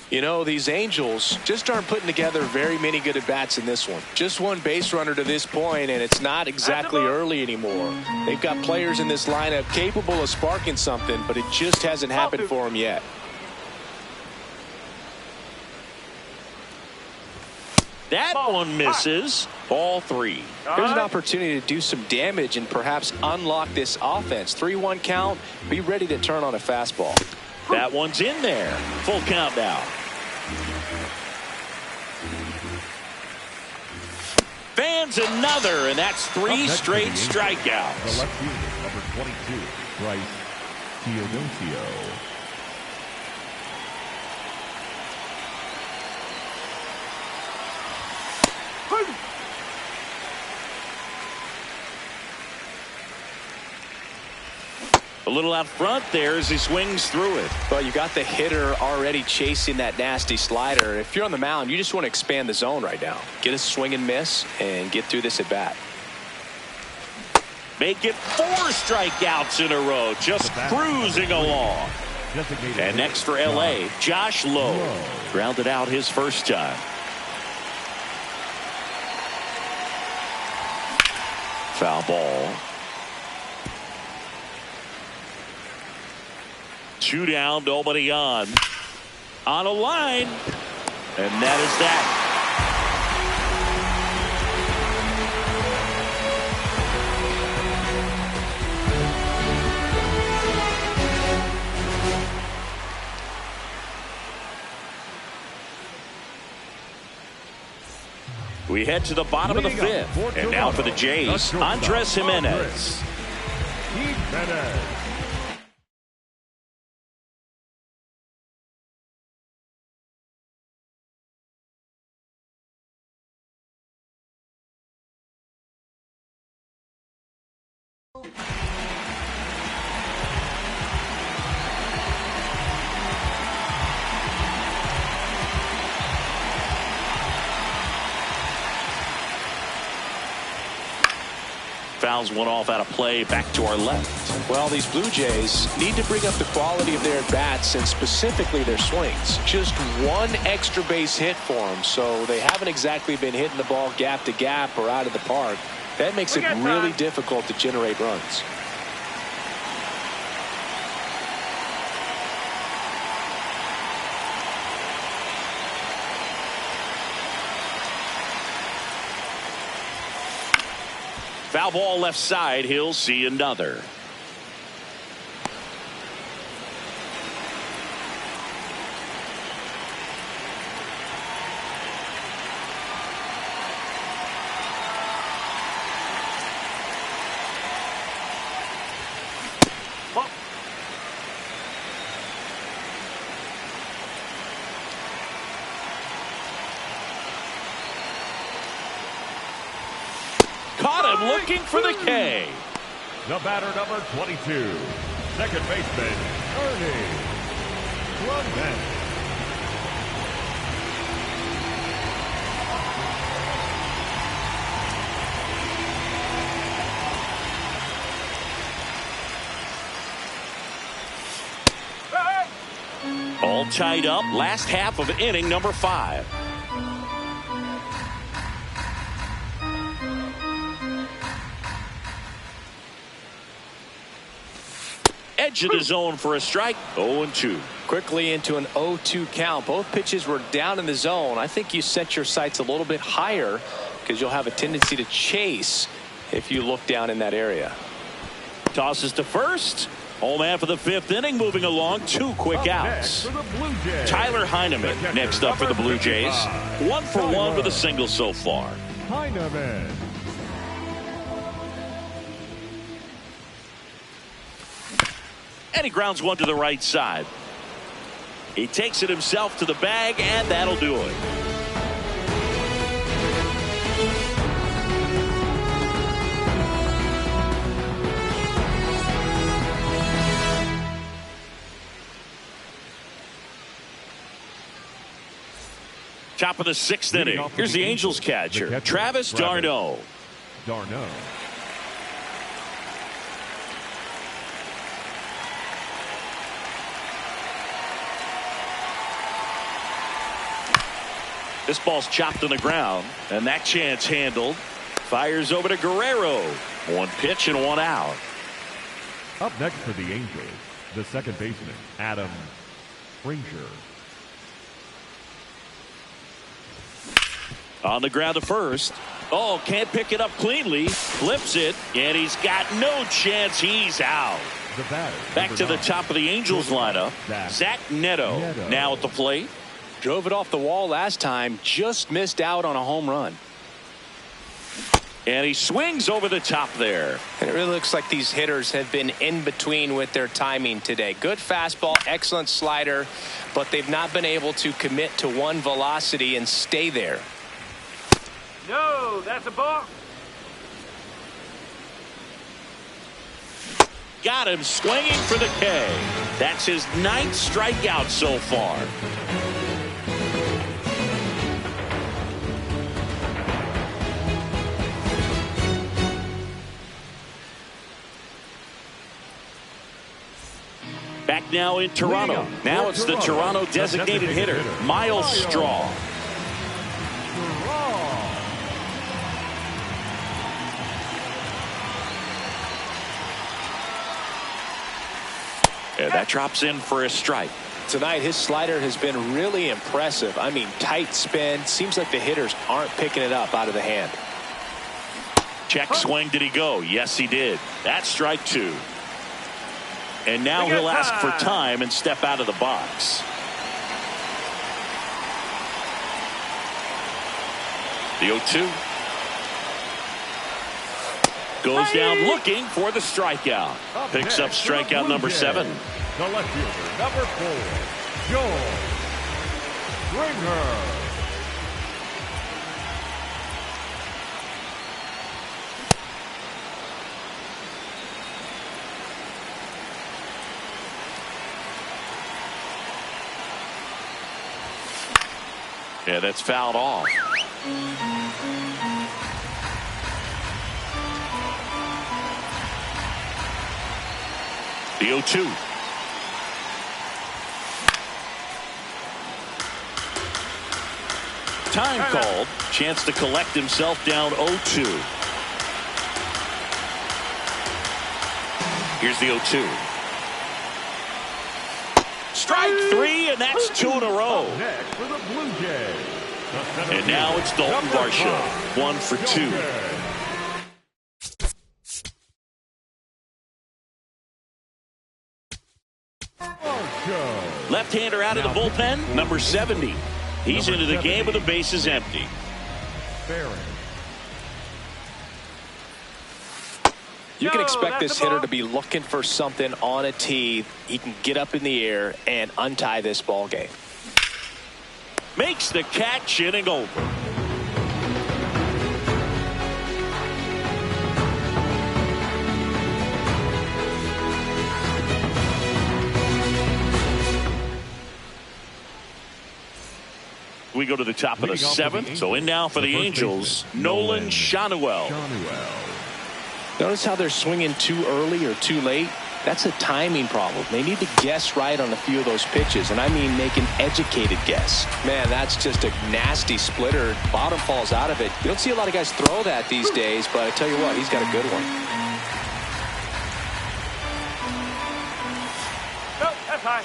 You know, these Angels just aren't putting together very many good at-bats in this one. Just one base runner to this point, and it's not exactly early anymore. They've got players in this lineup capable of sparking something, but it just hasn't happened for them yet. That one misses. Ball 3. Here's an opportunity to do some damage and perhaps unlock this offense. 3-1 count. Be ready to turn on a fastball. That one's in there. Full count now. Fans another, and that's 3 straight strikeouts. The left fielder, number 22, Bryce Teodosio. A little out front there as he swings through it. Well, you got the hitter already chasing that nasty slider. If you're on the mound, you just want to expand the zone right now. Get a swing and miss and get through this at bat. Make it 4 strikeouts in a row, just cruising along. And next for LA, Josh Lowe. Grounded out his first time. Foul ball. 2 down, nobody on. On a line. And that is that. We head to the bottom of the 5th. And now for the Jays, Andres Jimenez. Fouls one off out of play, back to our left. Well, these Blue Jays need to bring up the quality of their at-bats and specifically their swings. Just one extra base hit for them, so they haven't exactly been hitting the ball gap to gap or out of the park. That makes it really difficult to generate runs. Foul ball left side. He'll see another. Caught him looking for the K. The batter, number 22, second baseman, Ernie Clement. All tied up, last half of inning number 5. Edge of the zone for a strike. 0-2. Quickly into an 0-2 count. Both pitches were down in the zone. I think you set your sights a little bit higher because you'll have a tendency to chase if you look down in that area. Tosses to first. Home half of the 5th inning, moving along. 2 quick outs. Tyler Heineman next up for the Blue Jays. 1 for 1 with a single so far. Heineman. And he grounds one to the right side. He takes it himself to the bag, and that'll do it. Top of the 6th inning. Here's the Angels catcher, Travis d'Arnaud. d'Arnaud. This ball's chopped on the ground, and that chance handled. Fires over to Guerrero. One pitch and one out. Up next for the Angels, the second baseman, Adam Frazier. On the ground to first. Oh, can't pick it up cleanly. Flips it, and he's got no chance. He's out. Back to the top of the Angels lineup. Zach Neto now at the plate. Drove it off the wall last time. Just missed out on a home run. And he swings over the top there. And it really looks like these hitters have been in between with their timing today. Good fastball, excellent slider, but they've not been able to commit to one velocity and stay there. No, that's a ball. Got him swinging for the K. That's his 9th strikeout so far. Back now in Toronto. Now it's the Toronto designated hitter, Miles Straw. And that drops in for a strike. Tonight, his slider has been really impressive. I mean, tight spin. Seems like the hitters aren't picking it up out of the hand. Check swing. Did he go? Yes, he did. That's strike 2. And now he'll ask for time and step out of the box. The 0-2. Goes down looking for the strikeout. Picks up strikeout number 7. The left fielder, number 4, Joel Springer. Yeah, that's fouled off. The 0-2. Time called. Chance to collect himself down 0-2. Here's the 0-2. Strike 3, and that's 2 in a row. Next for the Blue Jays. And now it's Dalton Varsho. 1 for 2. Left-hander out of the bullpen, number 70. He's into the game with the bases empty. You can expect this hitter to be looking for something on a tee. He can get up in the air and untie this ball game. Makes the catch, inning over. We go to the top of the 7th. So in now for the Angels, Nolan Schanuel. Notice how they're swinging too early or too late. That's a timing problem. They need to guess right on a few of those pitches, and I mean make an educated guess. Man, that's just a nasty splitter. Bottom falls out of it. You don't see a lot of guys throw that these days, but I tell you what, he's got a good one. No, that's high.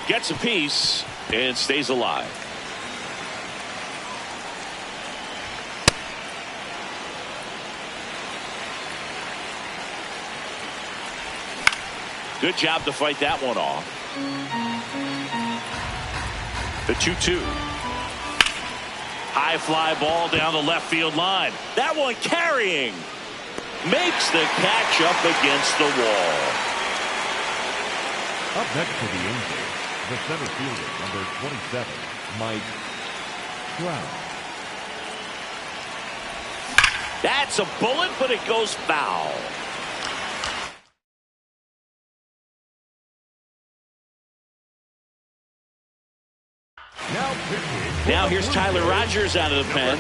Gets a piece and stays alive. Good job to fight that one off. The 2-2. High fly ball down the left field line. That one carrying. Makes the catch up against the wall. Up next for the Angels, the center fielder, number 27, Mike Trout. That's a bullet, but it goes foul. Now here's Tyler Rogers out of the pen.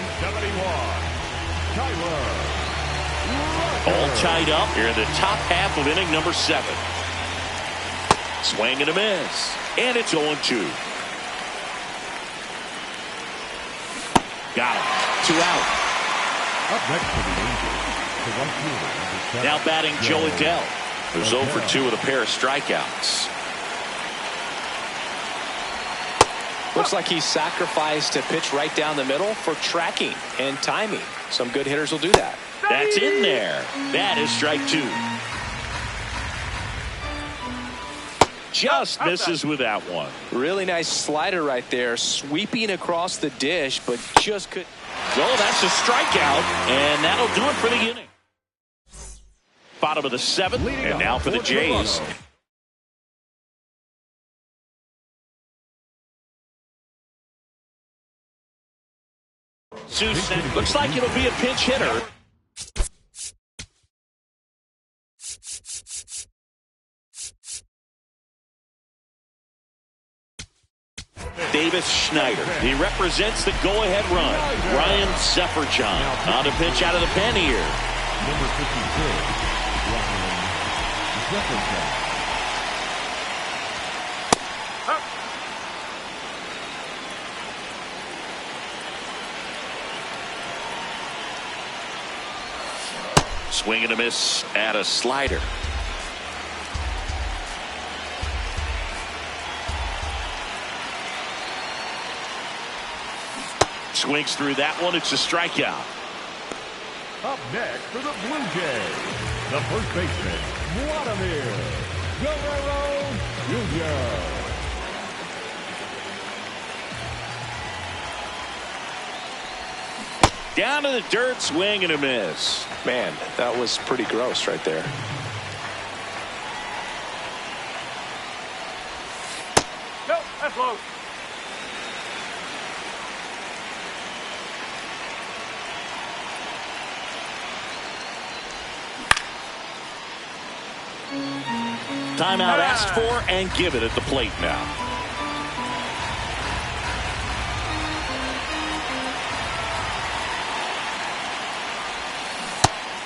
All tied up here in the top half of inning number 7. Swing and a miss. And it's 0-2. Got him. 2 out. Up next for the Angels, the right fielder, number 7. Now batting Joe Adell, who's 0 for 2 with a pair of strikeouts. Looks like he sacrificed a pitch right down the middle for tracking and timing. Some good hitters will do that. That's in there. That is strike 2. Just misses with that one. Really nice slider right there, sweeping across the dish, but just could. Well, that's a strikeout, and that'll do it for the inning. Bottom of the 7th, and now for the Jays. Susan looks like it'll be a pinch hitter. Davis Schneider. He represents the go-ahead run. Ryan Sefferjohn on to pitch out of the pen here. Number 52, Ryan Sefferjohn. Swing and a miss at a slider. Swings through that one. It's a strikeout. Up next for the Blue Jays, the first baseman, Vladimir Guerrero Jr. Down to the dirt, swing and a miss. Man, that was pretty gross right there. No, that's low. Timeout asked for and given at the plate now.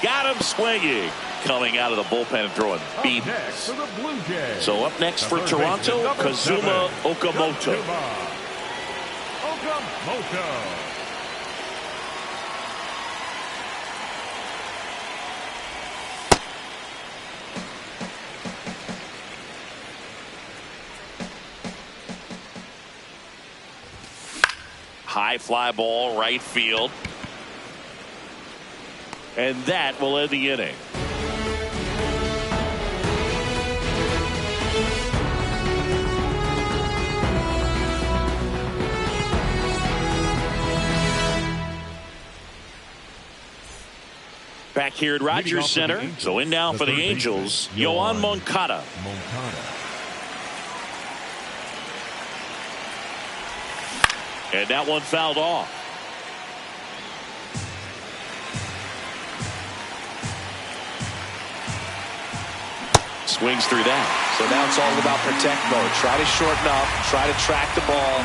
Got him swinging. Coming out of the bullpen and throwing beat. Next for the Blue Jays. So up next for Toronto, Kazuma Okamoto. Okamoto. High fly ball, right field. And that will end the inning. Back here at Rogers Center. So in now for the Angels, Yoan Moncada. And that one fouled off. Swings through that. So now it's all about protect mode. Try to shorten up, try to track the ball,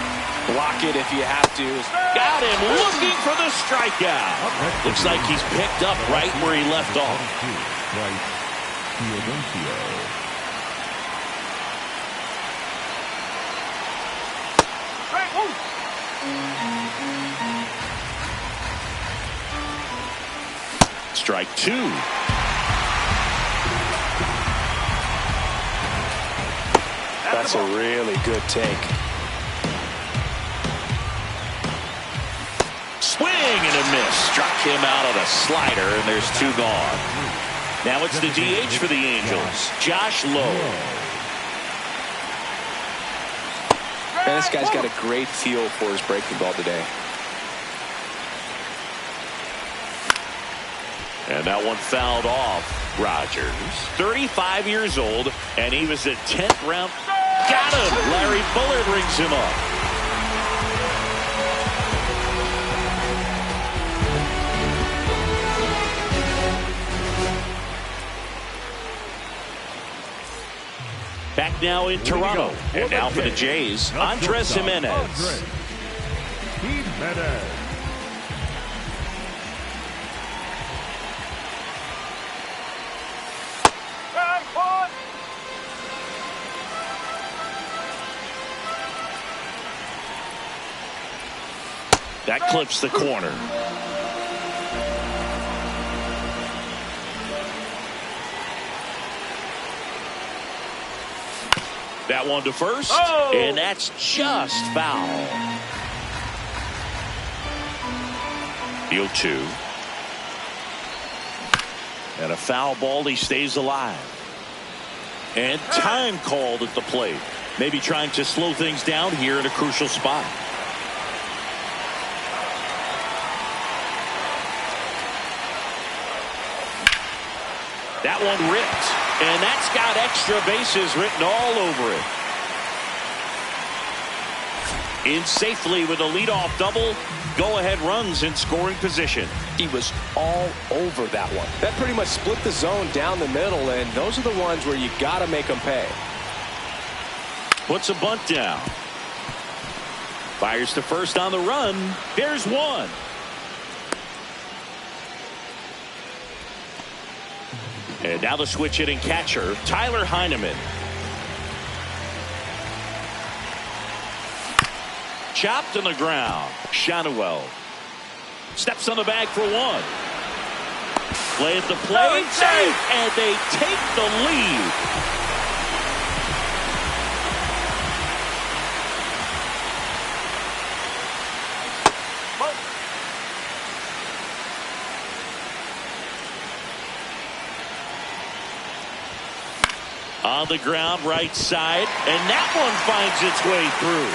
block it if you have to. Got him looking for the strikeout. Looks like he's picked up right where he left off. Strike 2. That's a really good take. Swing and a miss. Struck him out on a slider, and there's 2 gone. Now it's the DH for the Angels, Josh Lowe. And this guy's got a great feel for his breaking ball today. And that one fouled off. Rogers, 35 years old, and he was a 10th round. Got him. Larry Bullard rings him up. Back now in Toronto, and now for the Jays, Andres Jimenez. That clips the corner. That one to first, and that's just foul. The 0-2. And a foul ball, he stays alive. And time called at the plate. Maybe trying to slow things down here in a crucial spot. That one ripped, and that's got extra bases written all over it. In safely with a leadoff double, go-ahead runs in scoring position. He was all over that one. That pretty much split the zone down the middle, and those are the ones where you got to make them pay. Puts a bunt down. Fires to first on the run. There's one. And now the switch hitting catcher, Tyler Heineman. Chopped on the ground. Shanuel steps on the bag for one. Play at the plate. Safe. And they take the lead. On the ground, right side, and that one finds its way through.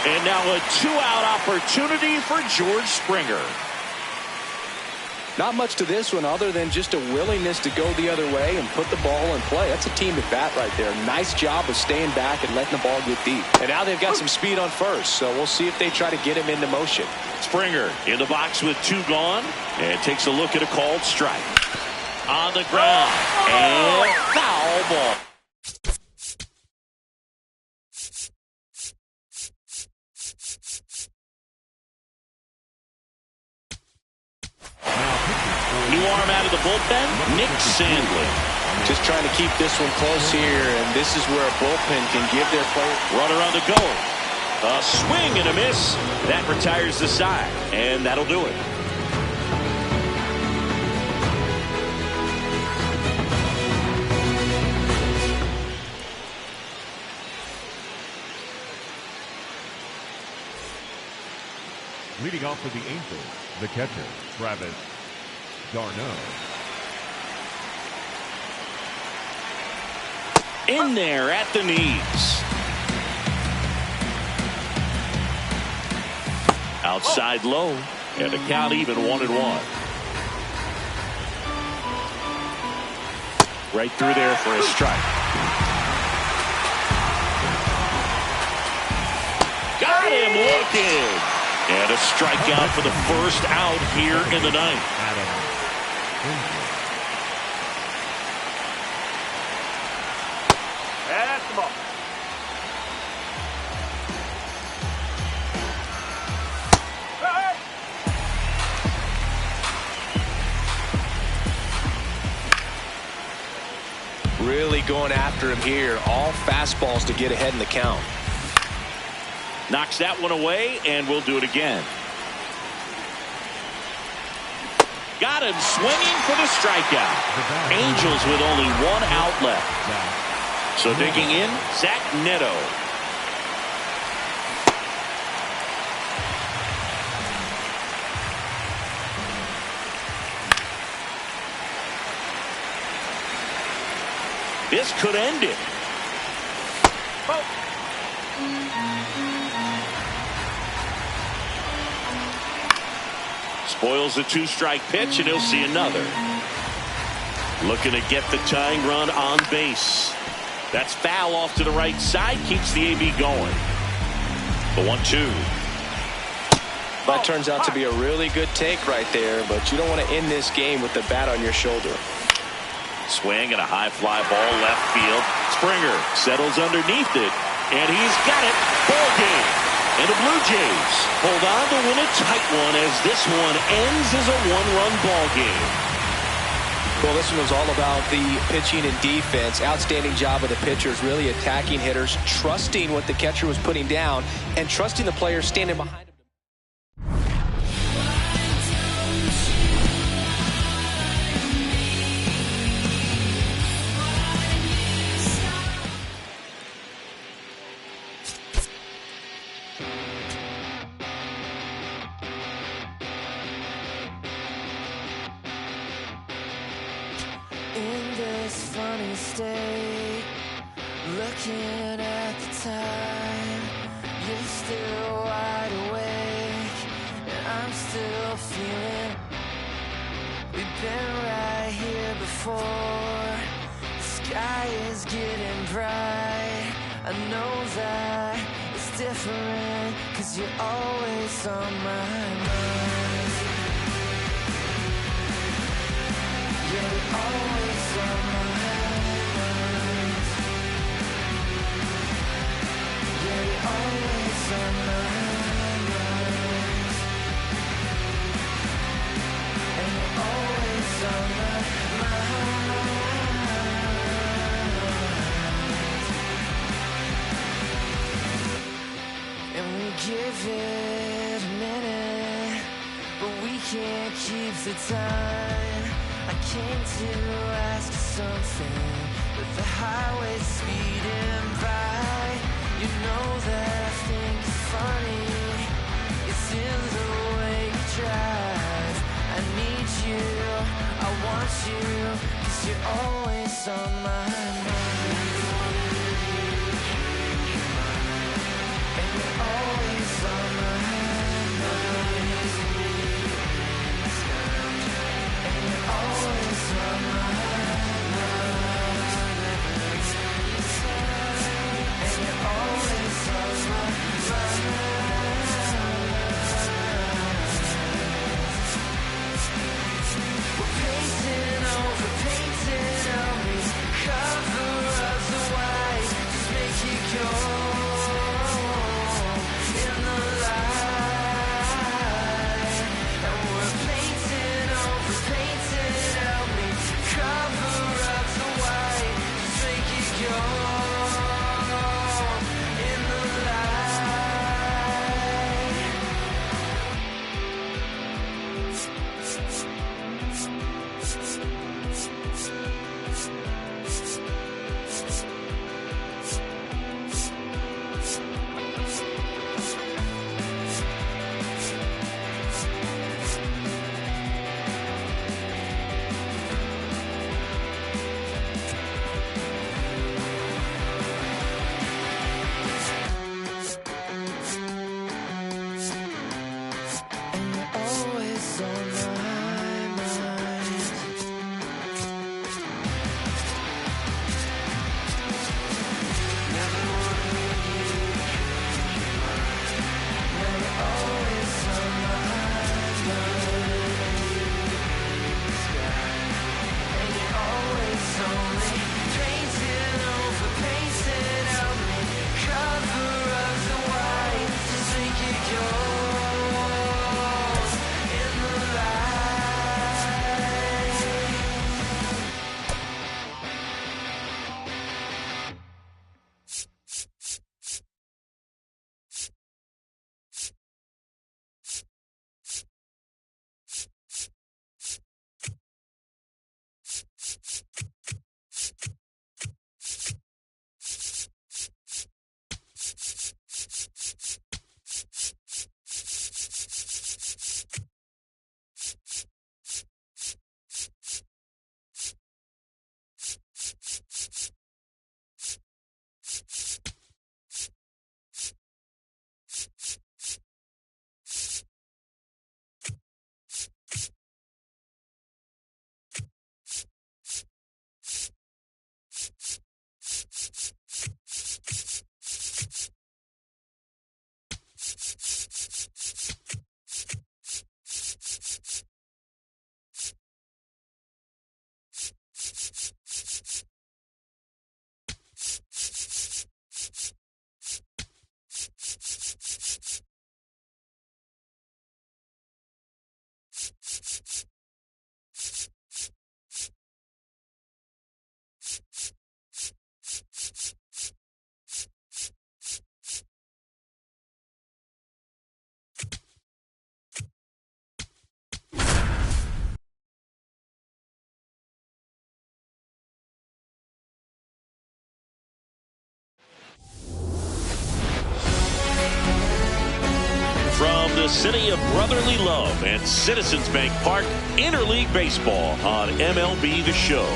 And now a two-out opportunity for George Springer. Not much to this one other than just a willingness to go the other way and put the ball in play. That's a team at bat right there. Nice job of staying back and letting the ball get deep. And now they've got some speed on first, so we'll see if they try to get him into motion. Springer in the box with two gone and takes a look at a called strike. On the ground, and foul ball. New arm out of the bullpen, Nick Sandlin. Just trying to keep this one close here, and this is where a bullpen can give their player. Runner on the go. A swing and a miss. That retires the side, and that'll do it. Leading off for the Angels, the catcher, Travis d'Arnaud. In there at the knees. Outside low, and the count even 1-1. Right through there for a strike. Got him looking. And a strikeout for the first out here in the ninth. That's the ball. Really going after him here. All fastballs to get ahead in the count. Knocks that one away, and we'll do it again. Got him swinging for the strikeout. Angels with only one out left. So digging in, Zach Neto. This could end it. Spoils a two-strike pitch, and he'll see another. Looking to get the tying run on base. That's foul off to the right side. Keeps the AB going. The 1-2. That turns out to be a really good take right there, but you don't want to end this game with the bat on your shoulder. Swing and a high fly ball left field. Springer settles underneath it, and he's got it. Ball game. And the Blue Jays hold on to win a tight one as this one ends as a one-run ball game. Well, this one was all about the pitching and defense. Outstanding job of the pitchers, really attacking hitters, trusting what the catcher was putting down, and trusting the players standing behind him. before. The sky is getting bright. I know that it's different, 'cause you're always on my mind. Yeah, you're always on my mind. Yeah, you're always on my mind. And you're always on my mind. And we give it a minute, but we can't keep the time. I came to ask you something, with the highway speeding by. You know that I think it's funny, it's in the way you drive. I need you, I want you, 'cause you're always on my mind. And you're always on my mind. And you're always on my mind. And you're always on my mind. We're painting over me, cover up the white, just make it go in the light. And we're painting over me, cover up the white, just make it go in the light. And you're always on my mind. Never wanna leave you. Now you're always on my mind. And you're always only painting over me, cover up the white, just make it go in the light. From the city of brotherly love and Citizens Bank Park, interleague baseball on MLB The Show.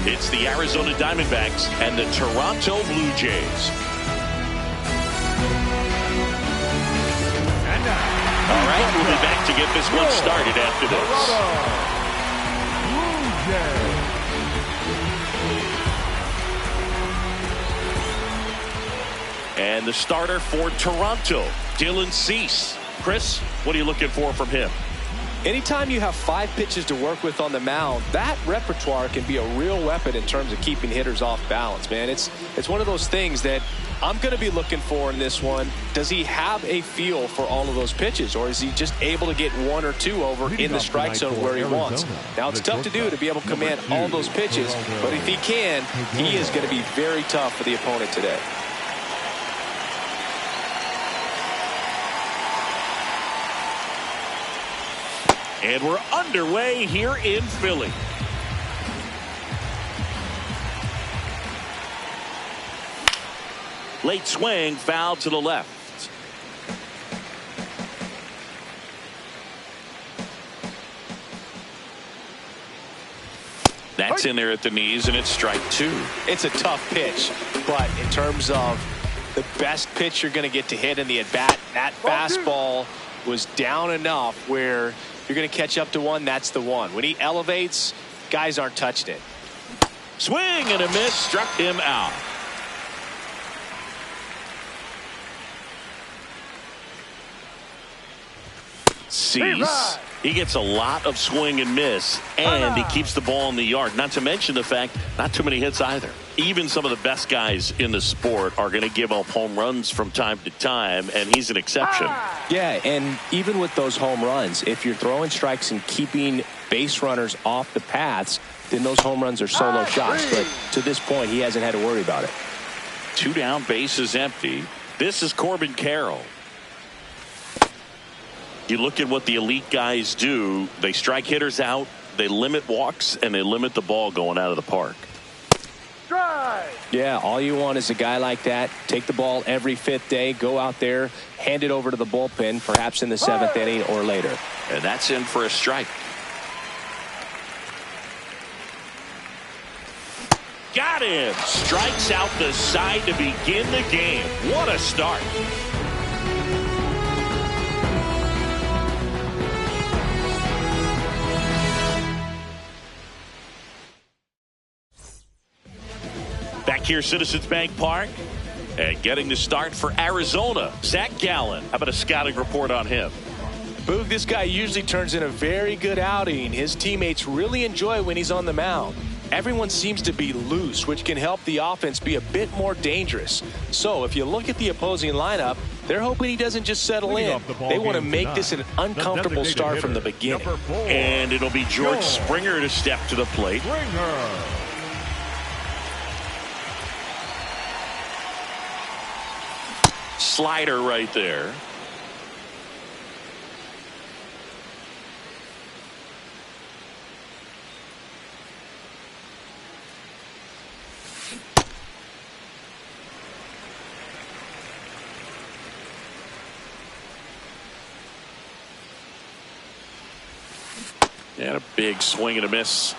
It's the Arizona Diamondbacks and the Toronto Blue Jays. And now, All right, we'll be back to get this one started after this. Blue Jays. And the starter for Toronto, Dylan Cease. Chris, what are you looking for from him? Anytime you have 5 pitches to work with on the mound, that repertoire can be a real weapon in terms of keeping hitters off balance, man. It's one of those things that I'm going to be looking for in this one. Does he have a feel for all of those pitches, or is he just able to get 1 or 2 over in the strike zone where he wants? Now, it's tough to do to be able to command all those pitches, but if he can, he is going to be very tough for the opponent today. And we're underway here in Philly. Late swing, foul to the left. That's in there at the knees, and it's strike 2. It's a tough pitch, but in terms of the best pitch you're going to get to hit in the at-bat, that fastball was down enough where you're going to catch up to one. That's the one. When he elevates, guys aren't touching it. Swing and a miss, struck him out. Cease. He gets a lot of swing and miss, and he keeps the ball in the yard. Not to mention the fact, not too many hits either. Even some of the best guys in the sport are going to give up home runs from time to time, and he's an exception. Yeah, and even with those home runs, if you're throwing strikes and keeping base runners off the paths, then those home runs are solo shots. But to this point, he hasn't had to worry about it. 2 down, bases empty. This is Corbin Carroll. You look at what the elite guys do. They strike hitters out, they limit walks, and they limit the ball going out of the park. Yeah, all you want is a guy like that. Take the ball every 5th day, go out there, hand it over to the bullpen, perhaps in the 7th inning or later. And that's in for a strike. Got him. Strikes out the side to begin the game. What a start. Back here, Citizens Bank Park, and getting the start for Arizona, Zach Gallen. How about a scouting report on him? Boog, this guy usually turns in a very good outing. His teammates really enjoy when he's on the mound. Everyone seems to be loose, which can help the offense be a bit more dangerous. So if you look at the opposing lineup, they're hoping he doesn't just settle in. They want to make this an uncomfortable start from the beginning. And it'll be George Springer to step to the plate. Slider right there. And a big swing and a miss.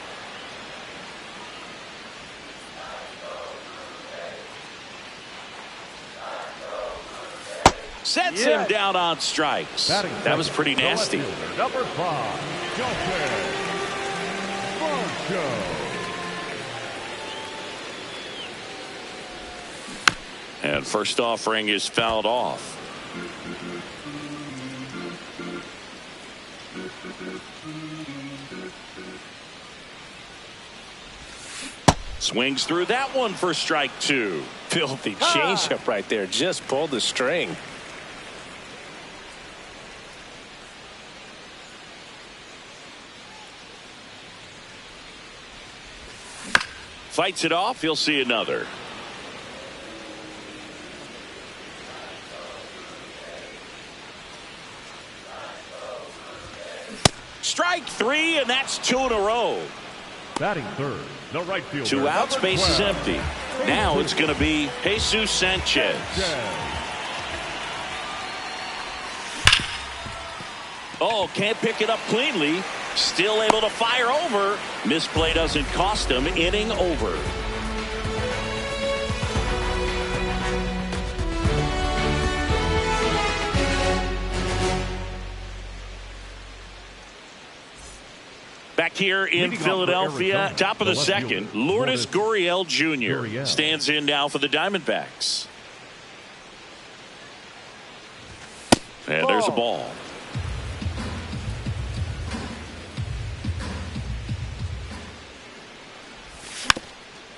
Sets him down on strikes. That was pretty nasty. Number 5, And first offering is fouled off. Swings through that one for strike 2. Filthy changeup right there. Just pulled the string. Fights it off. He'll see another. Strike 3, and that's 2 in a row. Batting third, the right fielder. 2 outs, base is empty. Now it's going to be Jesus Sanchez. Oh, can't pick it up cleanly. Still able to fire over. Misplay doesn't cost him. Inning over. Back here in Philadelphia, top of the second, Lourdes Gurriel Jr. stands in now for the Diamondbacks. And there's a ball.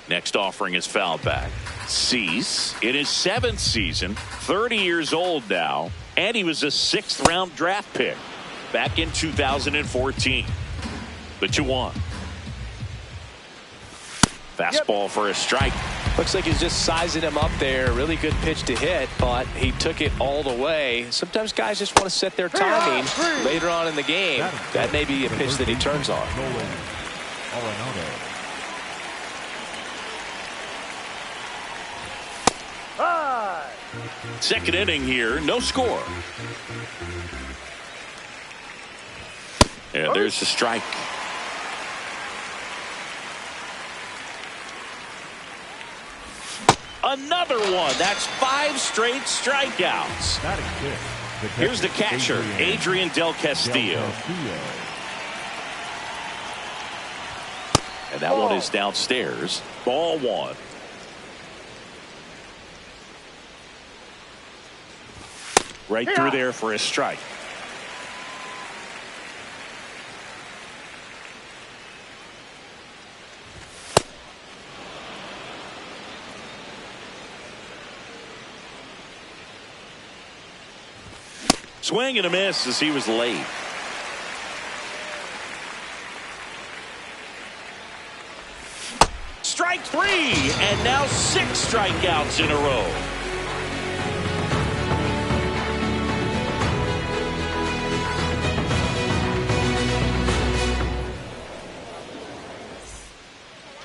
Next offering is fouled back. Cease in his 7th season, 30 years old now, and he was a 6th-round draft pick back in 2014. The 2-1. Fastball for a strike. Looks like he's just sizing him up there. Really good pitch to hit, but he took it all the way. Sometimes guys just want to set their timing later on in the game. That may be a pitch that he turns on. Second inning here, no score. And there's the strike. Another one. That's 5 straight strikeouts. Here's the catcher, Adrian Del Castillo. And that one is downstairs. Ball 1. Right through there for a strike. Swing and a miss as he was late. Strike 3, and now 6 strikeouts in a row.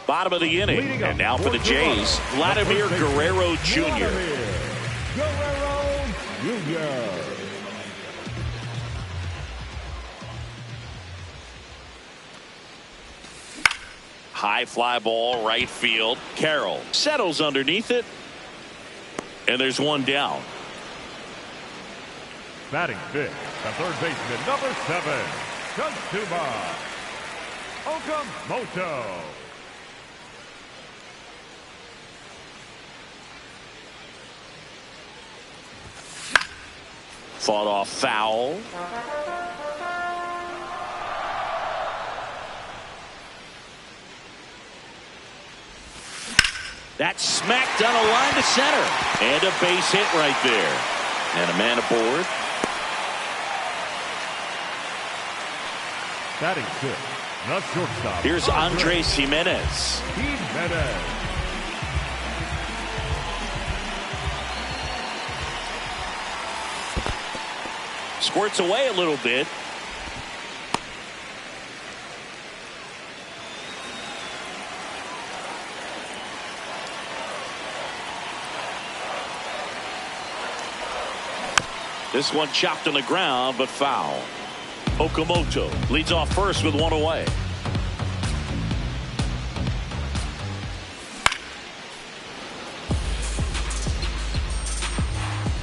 Bottom of the inning, and now for the Jays, Vladimir Guerrero Jr. High fly ball, right field. Carroll settles underneath it, and there's one down. Batting fifth, the third baseman, number 7, Katsuma Okamoto. Fought off foul. That's smacked on a line to center. And a base hit right there. And a man aboard. Batting fifth, the shortstop. Here's Andres Jimenez. Squirts away a little bit. This one chopped on the ground, but foul. Okamoto leads off first with one away.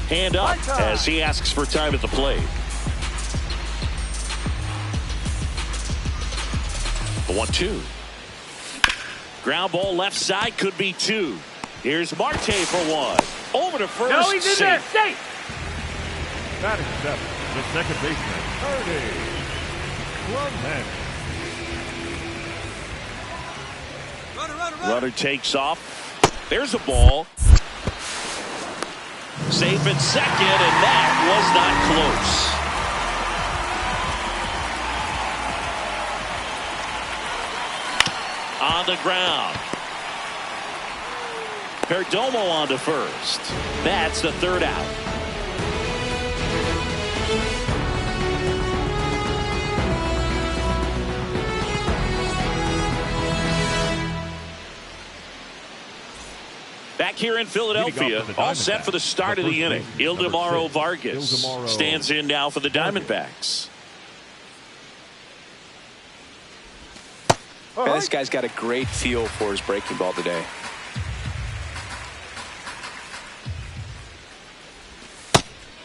Hand up as he asks for time at the plate. The 1-2. Ground ball left side, could be 2. Here's Marte for 1. Over to first. No, he's in there. Safe. Batting 7, the second baseman, Ernie Clement. Runner takes off. There's a ball. Safe at second, and that was not close. On the ground. Perdomo on to first. That's the third out. Back here in Philadelphia, all set for the start of the inning. Ildemaro Vargas stands in now for the Diamondbacks. Man, this guy's got a great feel for his breaking ball today.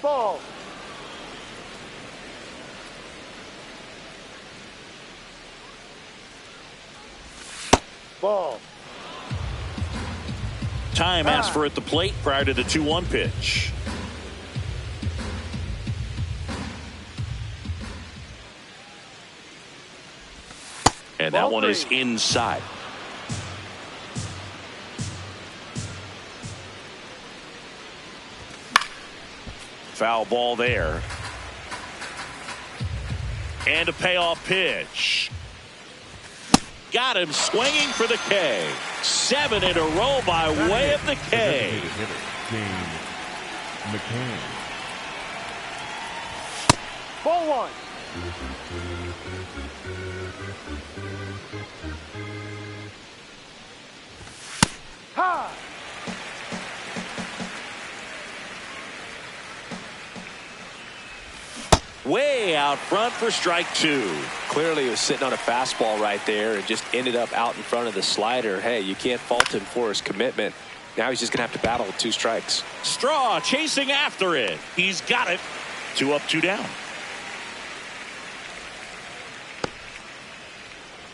Ball. Ball. Time asked for at the plate prior to the 2-1 pitch. And that one is inside. Foul ball there. And a payoff pitch. Got him swinging for the K. 7 in a row by way of the K. James McCann. Ball 1. Ha! Way out front for strike 2. Clearly, he was sitting on a fastball right there and just ended up out in front of the slider. Hey, you can't fault him for his commitment. Now he's just going to have to battle with 2 strikes. Straw chasing after it. He's got it. 2 up, 2 down.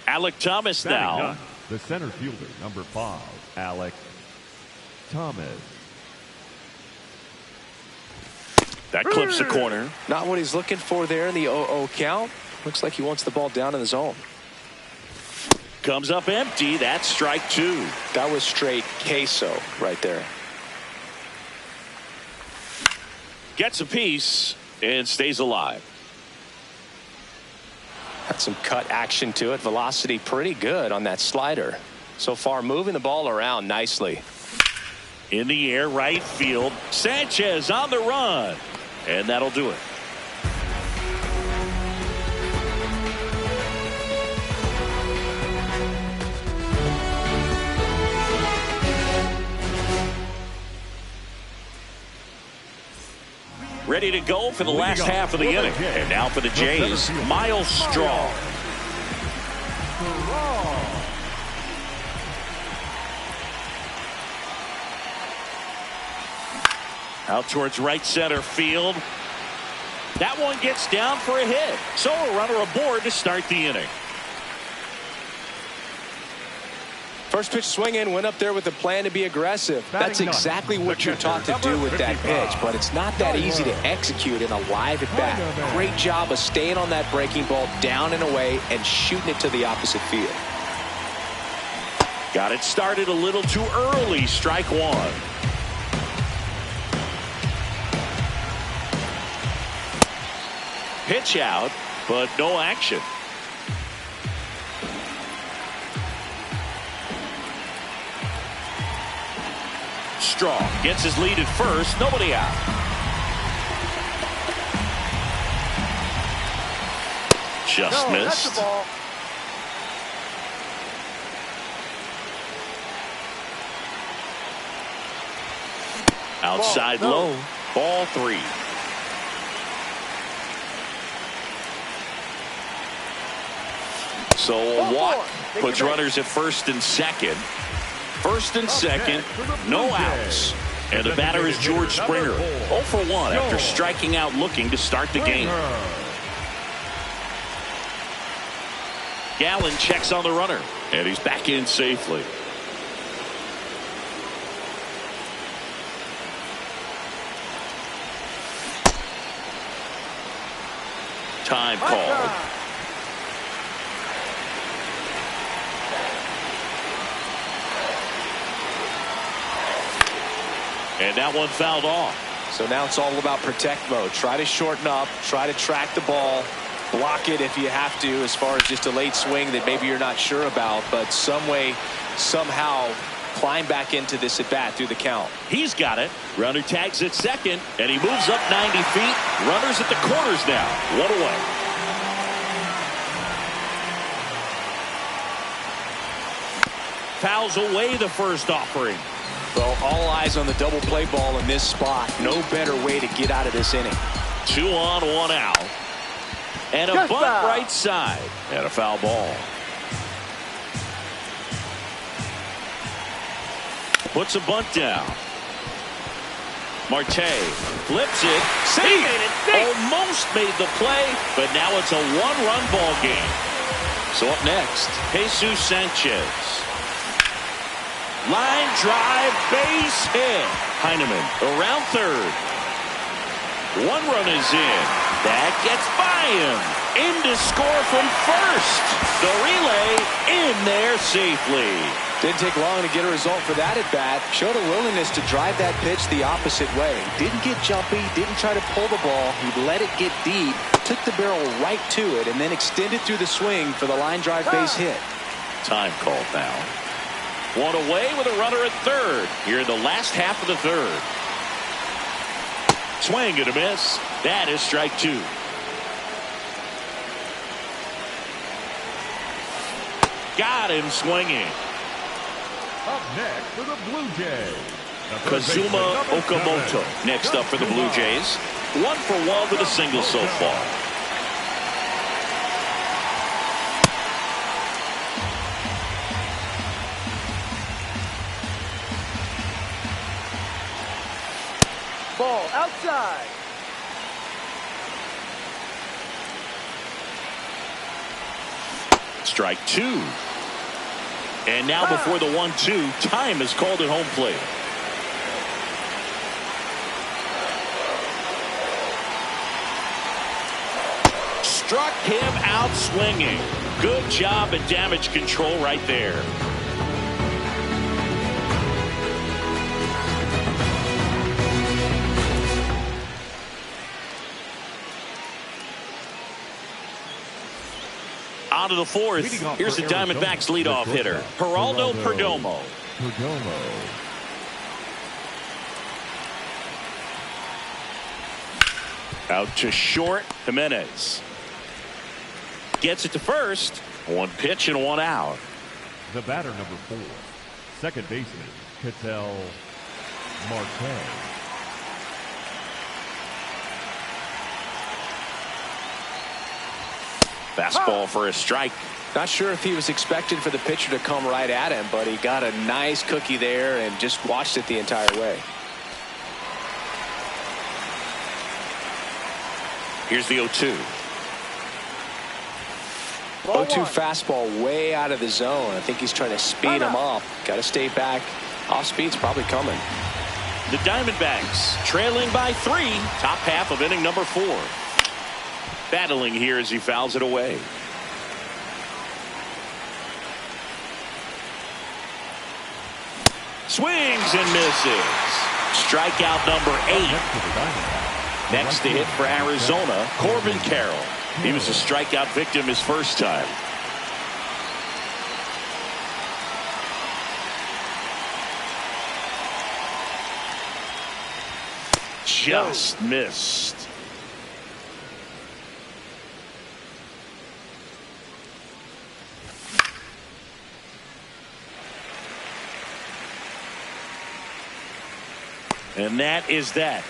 Alec Thomas now. The center fielder, number 5, Alec Thomas. That clips the corner. Not what he's looking for there in the 0-0 count. Looks like he wants the ball down in the zone. Comes up empty. That's strike 2. That was straight queso right there. Gets a piece and stays alive. Got some cut action to it. Velocity pretty good on that slider. So far moving the ball around nicely. In the air, right field. Sanchez on the run. And that'll do it. Ready to go for the last half of the inning. And now for the Jays, Miles Straw. Out towards right center field. That one gets down for a hit. So a runner aboard to start the inning. First pitch swing in, went up there with a plan to be aggressive. That's exactly what you're taught to do with that pitch, but it's not that easy to execute in a live at bat. Great job of staying on that breaking ball down and away and shooting it to the opposite field. Got it started a little too early. Strike 1. Pitch out, but no action. Straw gets his lead at first. Nobody out. Just missed. That's the ball. Outside low. Ball 3. So a walk puts runners at first and second. First and second, no outs. And the batter is George Springer. 0 for 1 after striking out looking to start the game. Gallen checks on the runner. And he's back in safely. Time called. And that one fouled off. So now it's all about protect mode. Try to shorten up, try to track the ball, block it if you have to, as far as just a late swing that maybe you're not sure about, but some way, somehow climb back into this at bat through the count. He's got it. Runner tags at second, and he moves up 90 feet. Runners at the corners now. 1 away. Fouls away the first offering. Well, all eyes on the double play ball in this spot. No better way to get out of this inning. 2 on, 1 out. And a bunt right side. And a foul ball. Puts a bunt down. Marte flips it. He almost made the play, but now it's a 1-run ball game. So up next, Jesus Sanchez. Line drive, base hit. Heineman around third. 1 run is in. That gets by him. in to score from first. The relay in there safely. Didn't take long to get a result for that at bat. Showed a willingness to drive that pitch the opposite way. Didn't get jumpy, didn't try to pull the ball. He let it get deep, took the barrel right to it, and then extended through the swing for the line drive base hit. Time called now. One away with a runner at third here in the last half of the third. Swing and a miss. That is strike two. Got him swinging. Up next for the Blue Jays, Kazuma Okamoto next up for the Blue Jays. 1 for 1 with a single so far. Ball outside. Strike two. And now before the 1-2, time is called at home plate. Struck him out swinging. Good job at damage control right there. On to the fourth. Here's the Diamondbacks leadoff hitter, Geraldo Perdomo. Out to short, Jimenez. Gets it to first. One pitch and one out. The batter number 4, second baseman, Ketel Marte. Fastball for a strike. Not sure if he was expecting for the pitcher to come right at him, but he got a nice cookie there and just watched it the entire way. Here's the 0-2. 0-2 fastball way out of the zone. I think he's trying to speed him up. Got to stay back. Off speed's probably coming. The Diamondbacks trailing by 3. Top half of inning number 4. Battling here as he fouls it away. Swings and misses. Strikeout number 8. Next to hit for Arizona, Corbin Carroll. He was a strikeout victim his first time. Just missed. And that is that.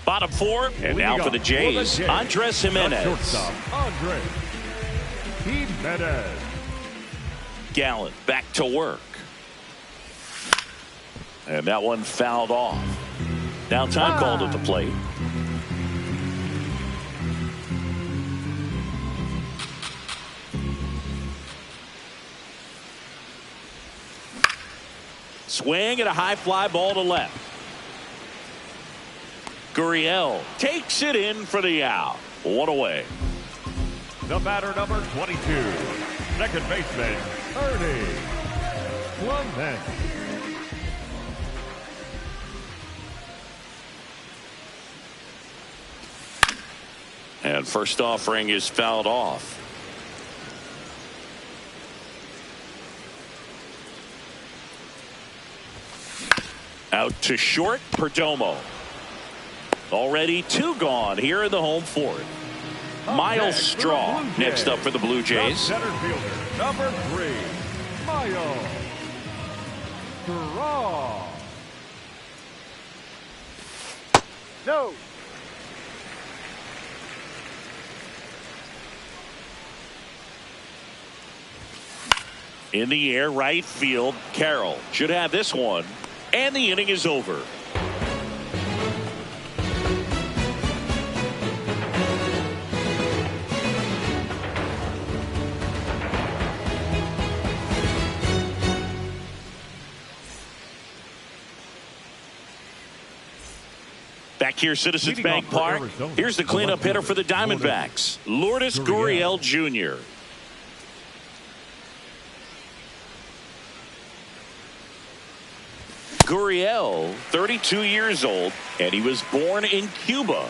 Bottom 4, and now for the Jays, Andres Jimenez. Andres Jimenez. Gallant back to work. And that one fouled off. Now time called at the plate. Swing and a high fly ball to left. Gurriel takes it in for the out. One away. The batter number 22, second baseman, Ernie Clement. And first offering is fouled off. Out to short, Perdomo. Already 2 gone here in the home 4th. Miles Straw next up for the Blue Jays. Center fielder, number 3, Miles Straw. No. In the air, right field. Carroll should have this one. And the inning is over. Back here, Citizens Bank Park. Here's the cleanup hitter for the Diamondbacks, Lourdes Gurriel Jr. Gurriel, 32 years old, and he was born in Cuba.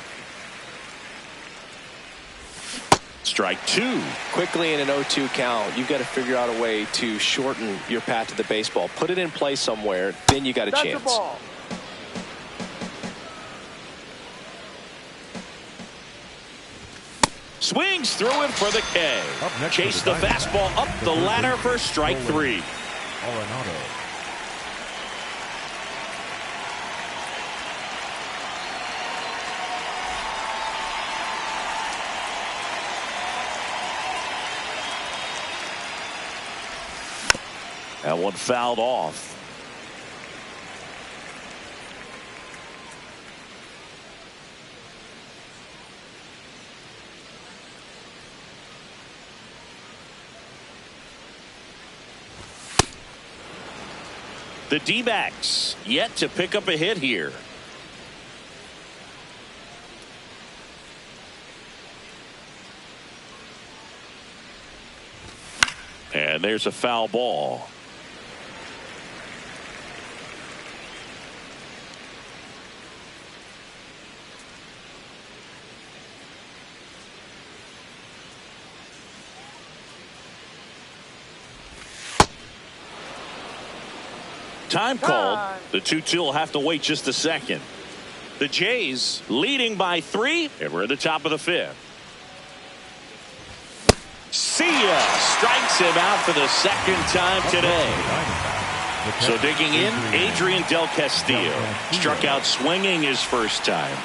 Strike two. Quickly in an 0-2 count, you've got to figure out a way to shorten your path to the baseball. Put it in play somewhere, then you got a chance. Ball. Swings through it for the K. Chase the fastball up the ladder for strike three. Arenado. That one fouled off. The D-backs yet to pick up a hit here. And there's a foul ball. Time called. The 2-2 will have to wait just a second. The Jays leading by 3, and we're at the top of the 5th. See ya! Strikes him out for the second time today. So digging in, Adrian Del Castillo struck out swinging his first time.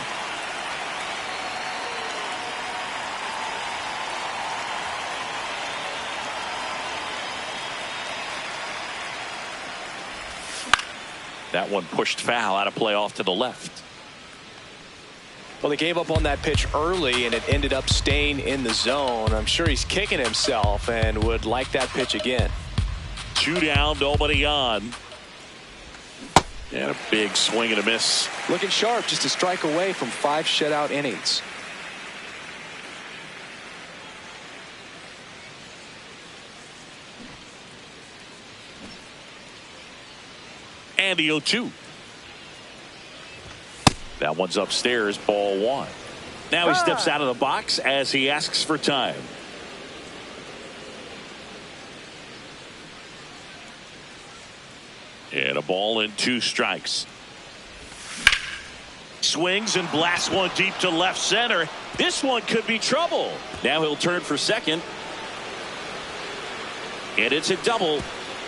That one pushed foul out of play off to the left. Well, they gave up on that pitch early, and it ended up staying in the zone. I'm sure he's kicking himself and would like that pitch again. 2 down, nobody on. And a big swing and a miss. Looking sharp, just a strike away from 5 shutout innings. And the 0-2. That one's upstairs, ball 1. Now he steps out of the box as he asks for time. And a ball and 2 strikes. Swings and blasts one deep to left center. This one could be trouble. Now he'll turn for second. And it's a double.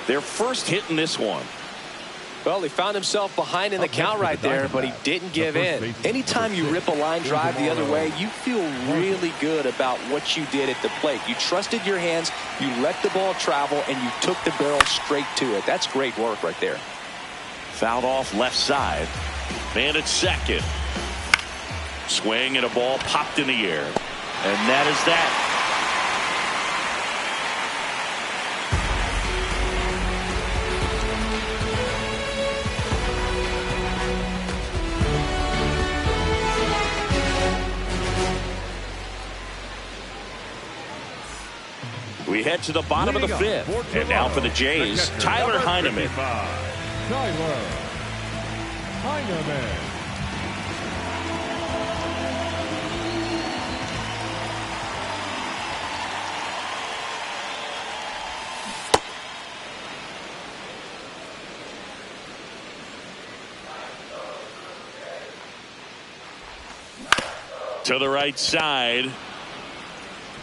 Their first hit in this one. Well, he found himself behind in the count right there, but he didn't give in. Anytime you rip a line drive the other way, you feel really good about what you did at the plate. You trusted your hands, you let the ball travel, and you took the barrel straight to it. That's great work right there. Fouled off left side. Man at second. Swing and a ball popped in the air. And that is that. We head to the bottom of the 5th. And now for the Jays, Tyler Heineman. Tyler Heineman. To the right side.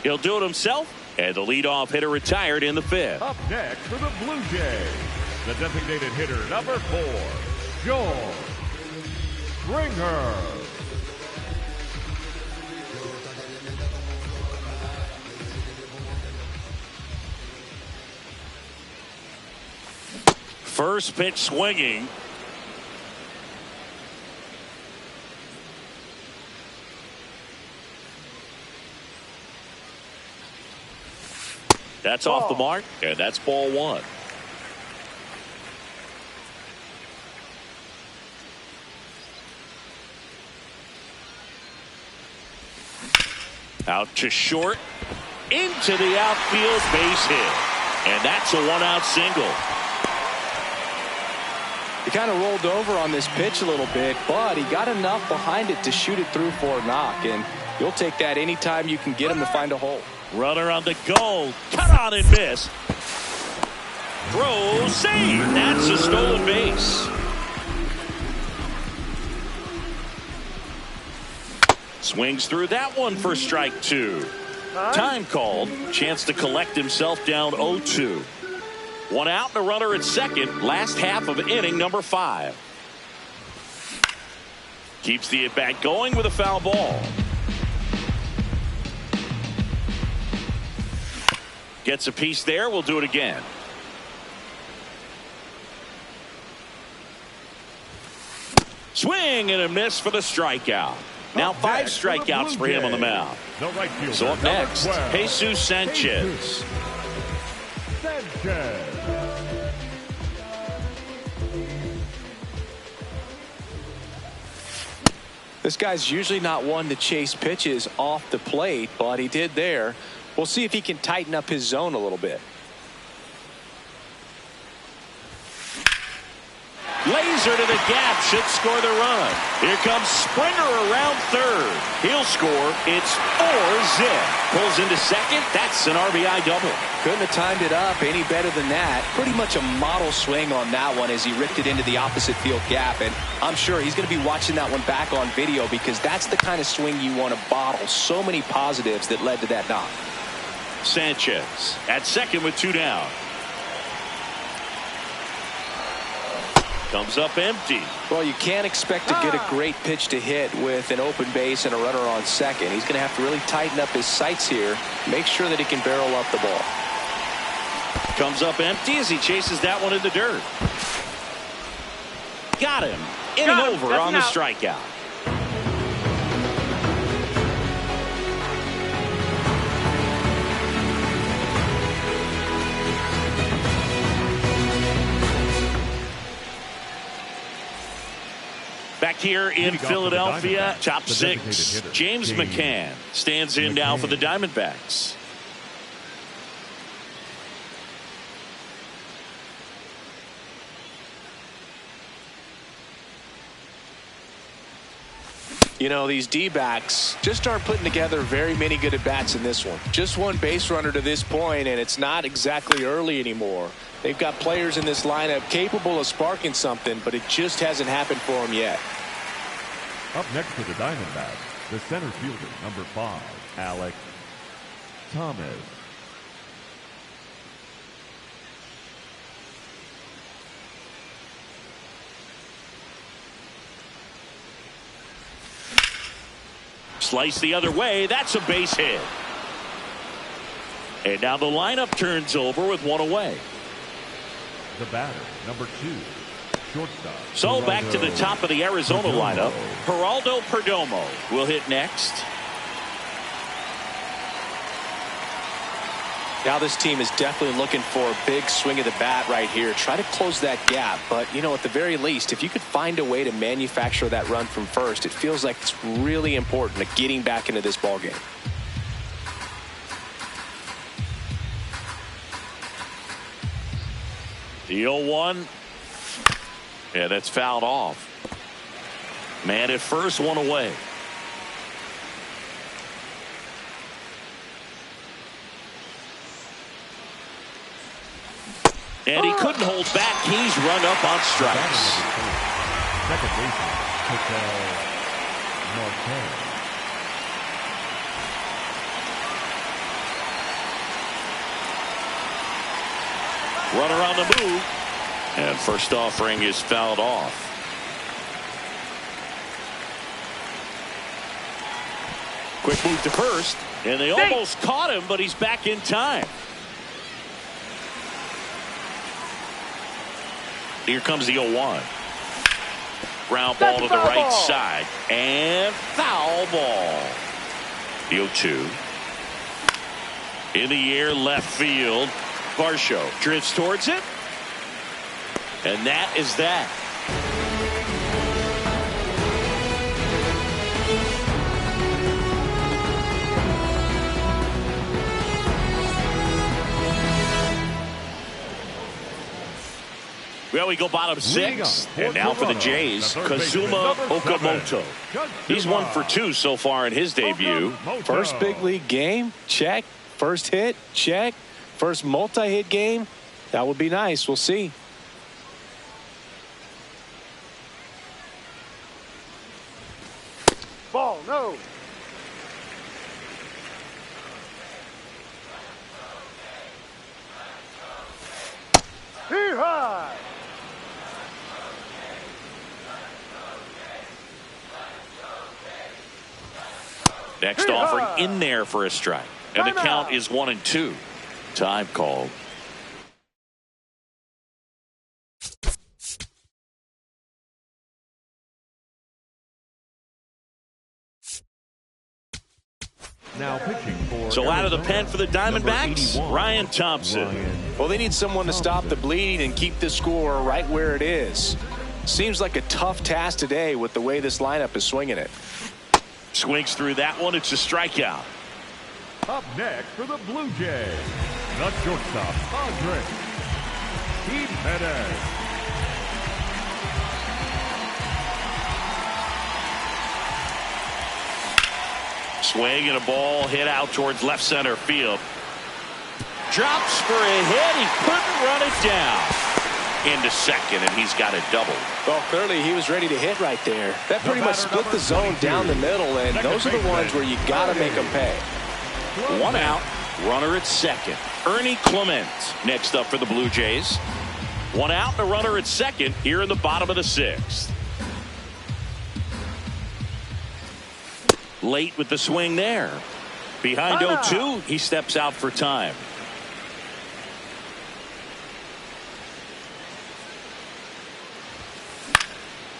He'll do it himself. And the leadoff hitter retired in the 5th. Up next for the Blue Jays, the designated hitter number 4, George Springer. First pitch swinging. That's off the mark, and that's ball 1. Out to short. Into the outfield, base hit. And that's a 1-out single. He kind of rolled over on this pitch a little bit, but he got enough behind it to shoot it through for a knock. And you'll take that anytime you can get him to find a hole. Runner on the goal. Cut on and miss. Throw, save. That's a stolen base. Swings through that one for strike 2. Time called. Chance to collect himself down 0-2. 1 out and a runner at second. Last half of inning number 5. Keeps the at-bat going with a foul ball. Gets a piece there. We'll do it again. Swing and a miss for the strikeout. Now 5 strikeouts for him on the mound. So up next, Jesus Sanchez. This guy's usually not one to chase pitches off the plate, but he did there. We'll see if he can tighten up his zone a little bit. Laser to the gap, should score the run. Here comes Springer around third. He'll score. It's 4-zip. Pulls into second. That's an RBI double. Couldn't have timed it up any better than that. Pretty much a model swing on that one as he ripped it into the opposite field gap. And I'm sure he's going to be watching that one back on video because that's the kind of swing you want to bottle. So many positives that led to that knock. Sanchez at second with 2 down. Comes up empty. Well, you can't expect to get a great pitch to hit with an open base and a runner on second. He's going to have to really tighten up his sights here. Make sure that he can barrel up the ball. Comes up empty as he chases that one in the dirt. Got him. In and over on the strikeout. Back here in Philadelphia, top 6, James McCann stands in now for the Diamondbacks. You know, these D-backs just aren't putting together very many good at-bats in this one. Just one base runner to this point, and it's not exactly early anymore. They've got players in this lineup capable of sparking something, but it just hasn't happened for them yet. Up next for the Diamondbacks, the center fielder, number 5, Alex Thomas. Slice the other way. That's a base hit. And now the lineup turns over with 1 away. The batter, number 2, shortstop. So back to the top of the Arizona lineup. Geraldo Perdomo will hit next. Now this team is definitely looking for a big swing of the bat right here. Try to close that gap. But, you know, at the very least, if you could find a way to manufacture that run from first, it feels like it's really important to getting back into this ballgame. The 0-1. Yeah, that's fouled off. Man at first, 1 away. And he couldn't hold back. He's run up on strikes. Second baseman, Marquez. Runner on the move. And first offering is fouled off. Quick move to first. And they almost caught him, but he's back in time. Here comes the 0-1. Ground ball to the right side. And foul ball. The 0-2. In the air, left field. Varsho drifts towards it. And that is that. Well, we go bottom 6. And now for the Jays, Kazuma Okamoto. He's 1 for 2 so far in his debut. First big league game, check. First hit, check. First multi-hit game, that would be nice. We'll see. Ball, no. Here high. Next offering in there for a strike. And the count is 1-2. Time called. Now pitching for So out of the pen for the Diamondbacks, Ryan Thompson. Well, they need someone to stop the bleeding and keep the score right where it is. Seems like a tough task today with the way this lineup is swinging it. Swings through that one. It's a strikeout. Up next for the Blue Jays, the shortstop, Andre Jimenez. Swing and a ball hit out towards left center field. Drops for a hit. He couldn't run it down. Into second, and he's got a double. Well, clearly he was ready to hit right there. That pretty much split the zone down the middle, and those are the ones where you got to make them pay. 1 out, runner at second. Ernie Clement next up for the Blue Jays. 1 out and a runner at second here in the bottom of the 6th. Late with the swing there. Behind 0-2, he steps out for time.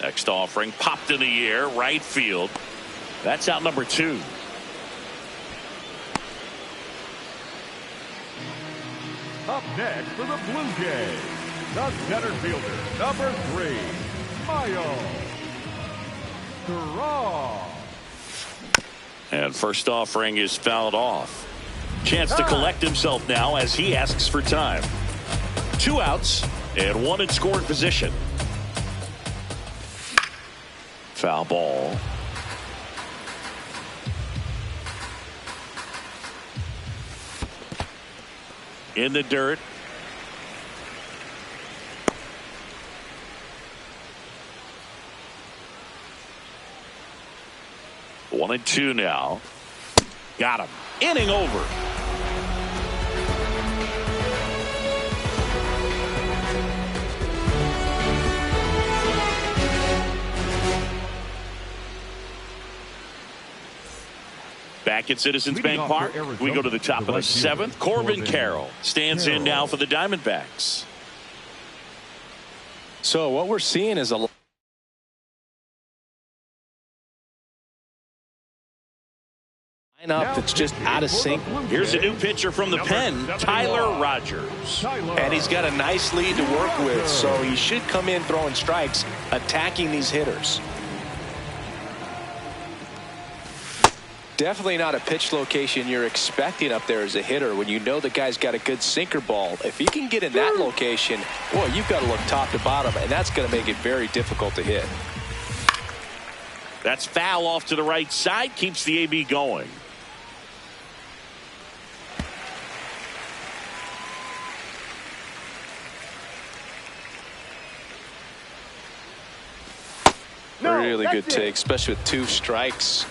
Next offering popped in the air, right field. That's out number 2. Up next for the Blue Jays, the center fielder, number 3, Miles Straw. And first offering is fouled off. Chance to collect himself now as he asks for time. 2 outs and 1 in scoring position. Foul ball. In the dirt. One and 2 now. Got him. Inning over. Back at Citizens Bank Park, we go to the top of the 7th. Corbin Carroll stands in now for the Diamondbacks. So what we're seeing is a lineup that's just out of sync. Here's a new pitcher from the pen, Tyler Rogers. And he's got a nice lead to work with, so he should come in throwing strikes, attacking these hitters. Definitely not a pitch location you're expecting up there as a hitter when you know the guy's got a good sinker ball. If he can get in that location, boy, you've got to look top to bottom, and that's going to make it very difficult to hit. That's foul off to the right side, keeps the AB going. Really good take, especially with 2 strikes.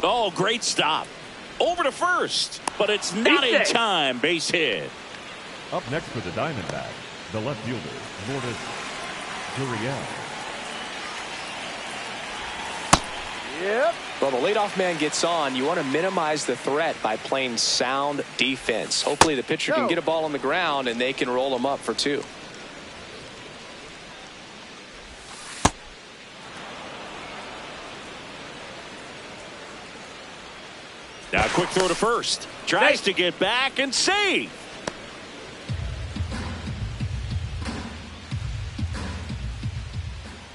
Oh, great stop. Over to first, but it's not in time. Base hit. Up next for the Diamondbacks, the left fielder, Lourdes Gurriel. Yep. Well, the leadoff man gets on. You want to minimize the threat by playing sound defense. Hopefully the pitcher can get a ball on the ground and they can roll him up for 2. Now a quick throw to first. Tries to get back and save.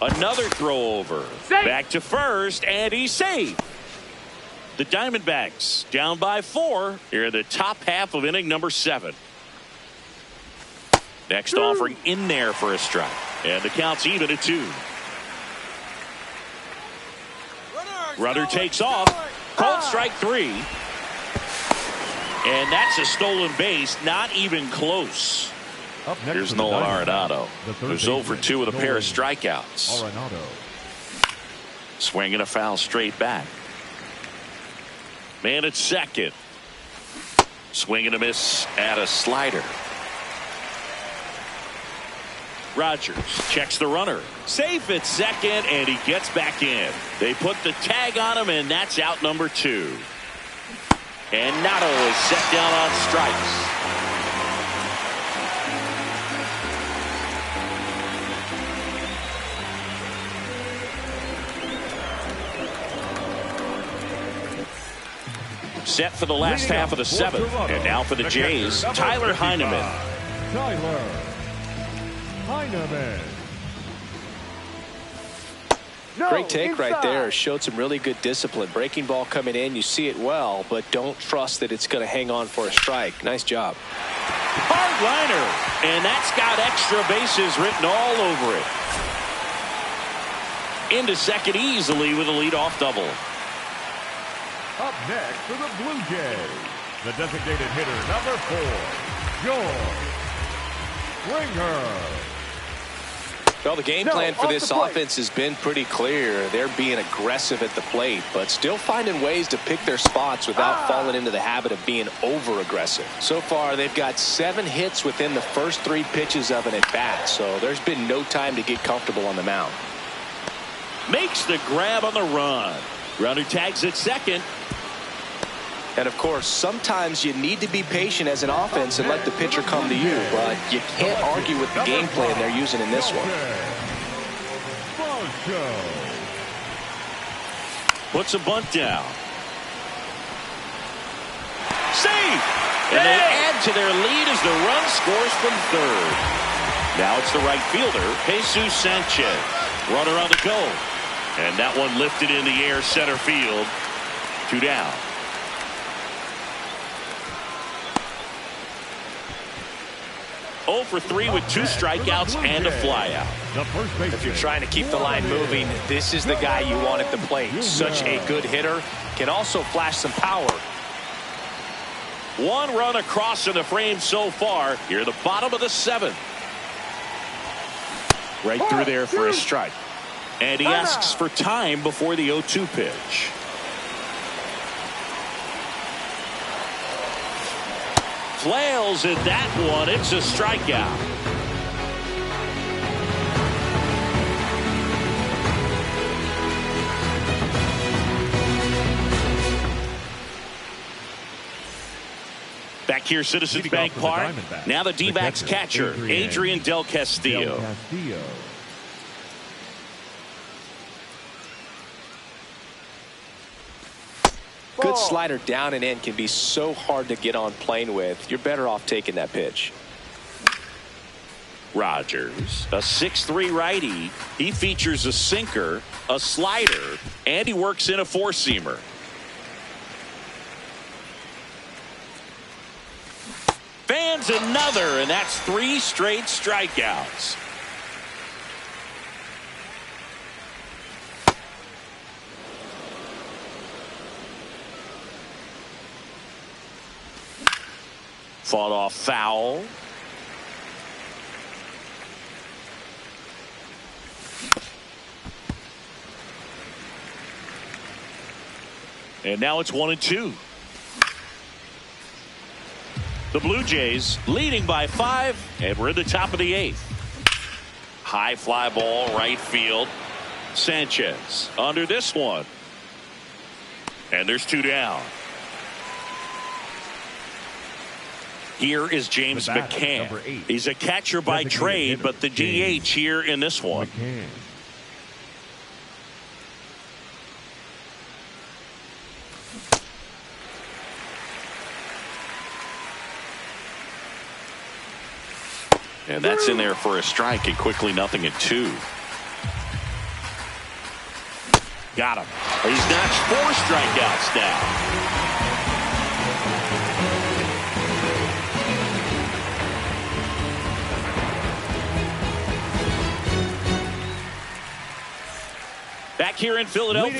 Another throw over. Back to first, and he's safe. The Diamondbacks down by 4 here in the top half of inning number 7. Next offering in there for a strike. And the count's even at 2. Runner takes off. Called strike 3. And that's a stolen base. Not even close. Here's Nolan Arenado. Who's 0 for 2 with a pair of strikeouts. Swinging a foul straight back. Man at second. Swing and a miss at a slider. Rogers checks the runner. Safe at second, and he gets back in. They put the tag on him, and that's out number 2. And Nato is set down on strikes. Set for the last half of the 7th. And now for the Jays, Tyler Heineman. Great take right there. Showed some really good discipline. Breaking ball coming in. You see it well, but don't trust that it's going to hang on for a strike. Nice job. Hard liner. And that's got extra bases written all over it. Into second easily with a leadoff double. Up next for the Blue Jays, the designated hitter number 4, George Springer. Well, the game plan for this offense has been pretty clear. They're being aggressive at the plate, but still finding ways to pick their spots without falling into the habit of being over-aggressive. So far, they've got 7 hits within the first 3 pitches of an at-bat, so there's been no time to get comfortable on the mound. Makes the grab on the run. Runner tags at second. And, of course, sometimes you need to be patient as an offense and let the pitcher come to you, but you can't argue with the game plan they're using in this one. Puts a bunt down. Save! And they add to their lead as the run scores from third. Now it's the right fielder, Jesus Sanchez. Runner on the go. And that one lifted in the air, center field. 2 down. Oh for 3 with 2 strikeouts and a flyout. If you're trying to keep the line moving, this is the guy you want at the plate. Such a good hitter. Can also flash some power. 1 run across in the frame so far. Here at the bottom of the 7th. Right through there for a strike. And he asks for time before the 0-2 pitch. Flails at that one. It's a strikeout. Back here, Citizens Bank Park. Now the D-backs catcher, Adrian Del Castillo. Good slider down and in can be so hard to get on plane with. You're better off taking that pitch. Rogers, a 6'3" righty. He features a sinker, a slider, and he works in a 4-seamer. Fans another, and that's 3 straight strikeouts. Fought off foul. And now it's 1-2. The Blue Jays leading by 5, and we're in the top of the 8th. High fly ball, right field. Sanchez under this one. And there's 2 down. Here is James McCann. He's a catcher by trade, but the DH here in this one. And that's in there for a strike, and quickly 0-2. Got him. He's notched 4 strikeouts now. Back here in Philadelphia.